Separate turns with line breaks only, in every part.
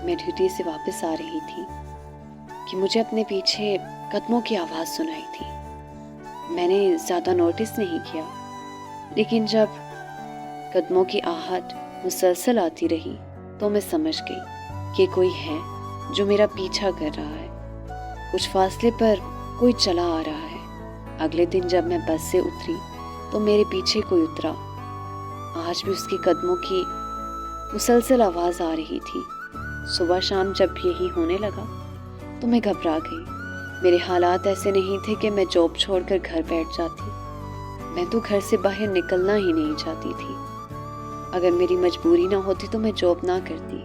میں ڈیوٹی سے واپس آ رہی تھی کہ مجھے اپنے پیچھے قدموں کی آواز سنائی تھی۔ میں نے زیادہ نوٹس نہیں کیا، لیکن جب قدموں کی آہٹ مسلسل آتی رہی تو میں سمجھ گئی کہ کوئی ہے جو میرا پیچھا کر رہا ہے۔ کچھ فاصلے پر کوئی چلا آ رہا ہے۔ اگلے دن جب میں بس سے اتری تو میرے پیچھے کوئی اترا۔ آج بھی اس کے قدموں کی مسلسل آواز آ رہی تھی۔ صبح شام جب یہی ہونے لگا تو میں گھبرا گئی۔ میرے حالات ایسے نہیں تھے کہ میں جاب چھوڑ کر گھر بیٹھ جاتی۔ میں تو گھر سے باہر نکلنا ہی نہیں چاہتی تھی۔ اگر میری مجبوری نہ ہوتی تو میں جاب نہ کرتی۔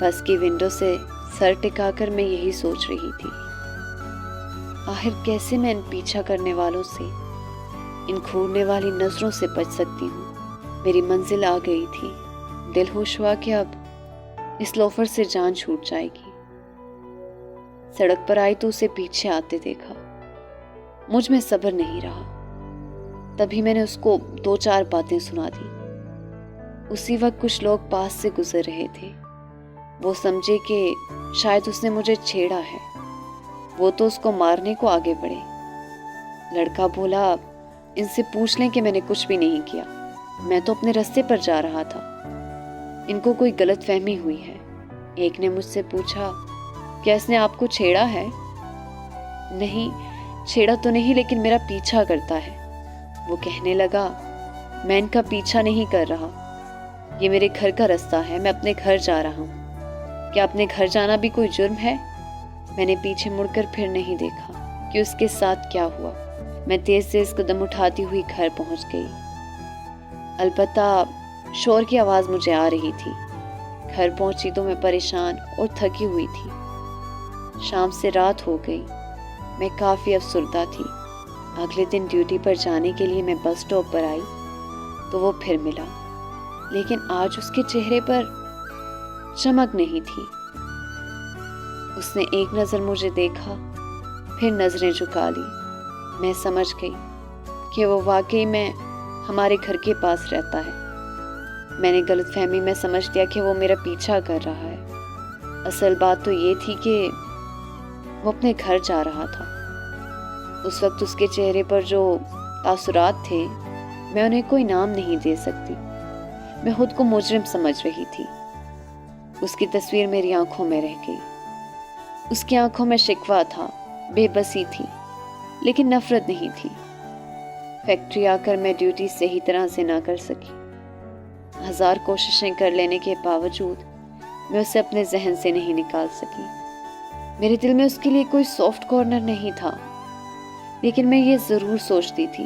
بس کی ونڈو سے سر ٹکا کر میں یہی سوچ رہی تھی، آخر کیسے میں ان پیچھا کرنے والوں سے، ان گھورنے والی نظروں سے بچ سکتی ہوں۔ میری منزل آ گئی تھی۔ دل ہوش ہوا کہ اب اس لوفر سے جان چھوٹ جائے گی۔ سڑک پر آئی تو اسے پیچھے آتے دیکھا۔ مجھ میں صبر نہیں رہا۔ تبھی میں نے اس کو 2-4 باتیں سنا دی۔ اسی وقت کچھ لوگ پاس سے گزر رہے تھے۔ وہ سمجھے کہ شاید اس نے مجھے چھیڑا ہے۔ وہ تو اس کو مارنے کو آگے بڑھے۔ لڑکا بولا، ان سے پوچھ لیں کہ میں نے کچھ بھی نہیں کیا، میں تو اپنے راستے پر جا رہا تھا، ان کو کوئی غلط فہمی ہوئی ہے۔ ایک نے مجھ سے پوچھا، کیا اس نے آپ کو چھیڑا ہے؟ نہیں، چھیڑا تو نہیں، لیکن میرا پیچھا کرتا ہے۔ وہ کہنے لگا، میں ان کا پیچھا نہیں کر رہا، یہ میرے گھر کا راستہ ہے، میں اپنے گھر جا رہا ہوں۔ کیا اپنے گھر جانا بھی کوئی جرم ہے؟ میں نے پیچھے مڑ کر پھر نہیں دیکھا کہ اس کے ساتھ کیا ہوا۔ میں تیز تیز قدم اٹھاتی ہوئی گھر پہنچ گئی۔ البتہ شور کی آواز مجھے آ رہی تھی۔ گھر پہنچی تو میں پریشان اور تھکی ہوئی تھی۔ شام سے رات ہو گئی۔ میں کافی افسردہ تھی۔ اگلے دن ڈیوٹی پر جانے کے لیے میں بس اسٹاپ پر آئی تو وہ پھر ملا، لیکن آج اس کے چہرے پر چمک نہیں تھی۔ اس نے ایک نظر مجھے دیکھا، پھر نظریں جھکا لی۔ میں سمجھ گئی کہ وہ واقعی میں ہمارے گھر کے پاس رہتا ہے۔ میں نے غلط فہمی میں سمجھ لیا کہ وہ میرا پیچھا کر رہا ہے۔ اصل بات تو یہ تھی کہ وہ اپنے گھر جا رہا تھا۔ اس وقت اس کے چہرے پر جو تاثرات تھے، میں انہیں کوئی نام نہیں دے سکتی۔ میں خود کو مجرم سمجھ رہی تھی۔ اس کی تصویر میری آنکھوں میں رہ گئی۔ اس کی آنکھوں میں شکوہ تھا، بے بسی تھی، لیکن نفرت نہیں تھی۔ فیکٹری آ کر میں ڈیوٹی صحیح طرح سے نہ کر سکی۔ 1000 کوششیں کر لینے کے باوجود میں اسے اپنے ذہن سے نہیں نکال سکی۔ میرے دل میں اس کے لیے کوئی سافٹ کارنر نہیں تھا، لیکن میں یہ ضرور سوچتی تھی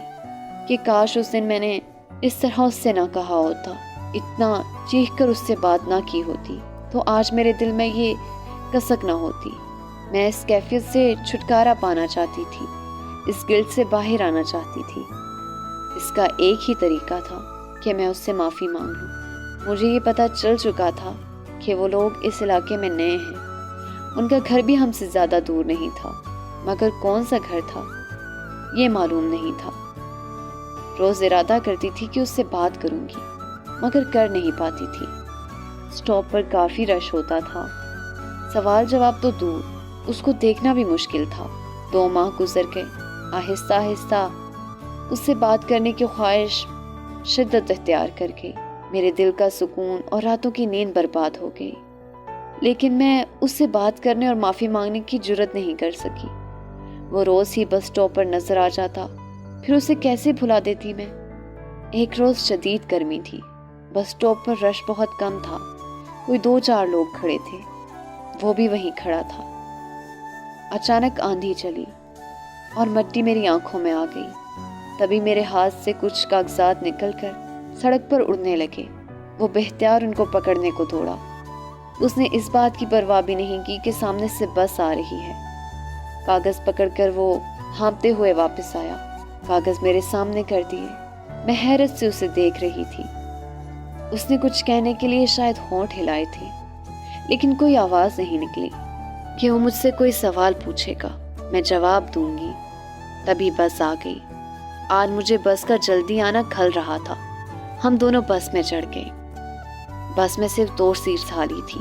کہ کاش اس دن میں نے اس طرح اس سے نہ کہا ہوتا، اتنا چیخ کر اس سے بات نہ کی ہوتی، تو آج میرے دل میں یہ کسک نہ ہوتی۔ میں اس کیفیت سے چھٹکارا پانا چاہتی تھی، اس گلٹ سے باہر آنا چاہتی تھی۔ اس کا ایک ہی طریقہ تھا کہ میں اس سے معافی مانگ لوں۔ مجھے یہ پتہ چل چکا تھا کہ وہ لوگ اس علاقے میں نئے ہیں۔ ان کا گھر بھی ہم سے زیادہ دور نہیں تھا، مگر کون سا گھر تھا یہ معلوم نہیں تھا۔ روز ارادہ کرتی تھی کہ اس سے بات کروں گی، مگر کر نہیں پاتی تھی۔ اسٹاپ پر کافی رش ہوتا تھا۔ سوال جواب تو دور، اس کو دیکھنا بھی مشکل تھا۔ 2 ماہ گزر گئے۔ آہستہ آہستہ اس سے بات کرنے کی خواہش شدت اختیار کر گئی۔ میرے دل کا سکون اور راتوں کی نیند برباد ہو گئی، لیکن میں اس سے بات کرنے اور معافی مانگنے کی جرت نہیں کر سکی۔ وہ روز ہی بس اسٹاپ پر نظر آ جاتا، پھر اسے کیسے بھلا دیتی میں؟ ایک روز شدید گرمی تھی۔ بس اسٹاپ پر رش بہت کم تھا، کوئی 2-4 لوگ کھڑے تھے، وہ بھی وہیں کھڑا تھا۔ اچانک آندھی چلی اور مٹی میری آنکھوں میں آ گئی۔ تبھی میرے ہاتھ سے کچھ کاغذات نکل کر سڑک پر اڑنے لگے۔ وہ بہتیار ان کو پکڑنے کو دوڑا۔ اس نے اس بات کی پرواہ بھی نہیں کی کہ سامنے سے بس آ رہی ہے۔ کاغذ پکڑ کر وہ ہانپتے ہوئے واپس آیا۔ کاغذ میرے سامنے کر دیے۔ میں حیرت سے اسے دیکھ رہی تھی۔ اس نے کچھ کہنے کے لیے شاید ہونٹ ہلائے تھے، لیکن کوئی آواز نہیں نکلی کہ وہ مجھ سے کوئی سوال پوچھے گا، میں جواب دوں گی۔ تبھی بس آ گئی۔ آج مجھے بس کا جلدی آنا کھل رہا تھا۔ ہم دونوں بس میں چڑھ گئے۔ بس میں صرف 2 سیٹس خالی تھی۔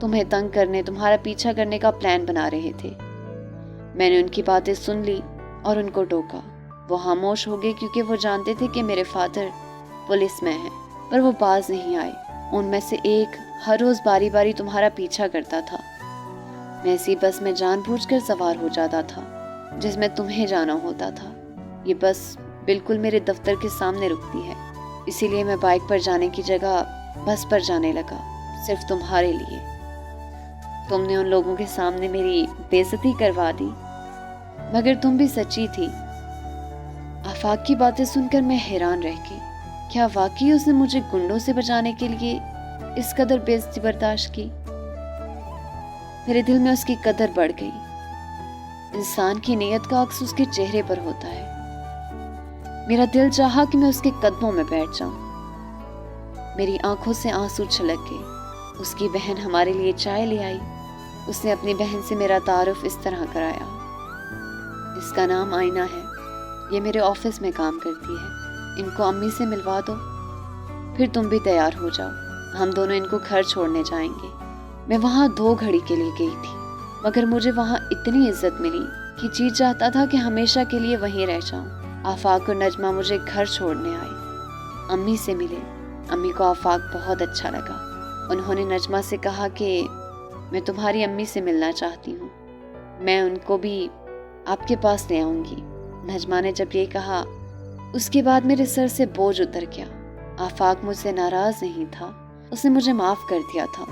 تمہیں تنگ کرنے، تمہارا پیچھا کرنے کا پلان بنا رہے تھے۔ میں نے ان کی باتیں سن لی اور ان کو ٹوکا۔ وہ خاموش ہو گئے کیونکہ وہ جانتے تھے کہ میرے فادر پولیس میں ہیں، پر وہ باز نہیں آئے۔ ان میں سے ایک ہر روز باری باری تمہارا پیچھا کرتا تھا۔ میں اسی بس میں جان بوجھ کر سوار ہو جاتا تھا جس میں تمہیں جانا ہوتا تھا۔ یہ بس بالکل میرے دفتر کے سامنے رکتی ہے، اسی لیے میں بائک پر جانے کی جگہ بس پر جانے لگا، صرف تمہارے لیے۔ تم نے ان لوگوں کے سامنے میری بے عزتی کروا دی، مگر تم بھی سچی تھی۔ آفاق کی باتیں سن کر میں حیران رہ گئی۔ کیا واقعی اس نے مجھے گنڈوں سے بچانے کے لیے اس قدر بے عزتی برداشت کی؟ میرے دل میں اس کی قدر بڑھ گئی۔ انسان کی نیت کا عکس اس کے چہرے پر ہوتا ہے۔ میرا دل چاہا کہ میں اس کے قدموں میں بیٹھ جاؤں۔ میری آنکھوں سے آنسو چھلک گئے۔ اس کی بہن ہمارے لیے چائے لے آئی۔ اس نے اپنی بہن سے میرا تعارف اس طرح کرایا۔ اس کا نام آئینہ ہے، یہ میرے آفس میں کام کرتی ہے، ان کو امی سے ملوا دو، پھر تم بھی تیار ہو جاؤ، ہم دونوں ان کو گھر چھوڑنے جائیں گے۔ میں وہاں 2 گھڑی کے لیے گئی تھی، مگر مجھے وہاں اتنی عزت ملی کہ جی چاہتا تھا کہ ہمیشہ کے لیے وہیں رہ جاؤں۔ آفاق اور نجمہ مجھے گھر چھوڑنے آئے، امی سے ملے۔ امی کو آفاق بہت اچھا لگا۔ انہوں نے نجمہ سے کہا کہ میں تمہاری امی سے ملنا چاہتی ہوں، میں ان کو بھی آپ کے پاس لے آؤں گی۔ نجمہ نے جب یہ کہا، اس کے بعد میرے سر سے بوجھ اتر گیا۔ آفاق مجھ سے ناراض نہیں تھا، اس نے مجھے معاف کر دیا تھا۔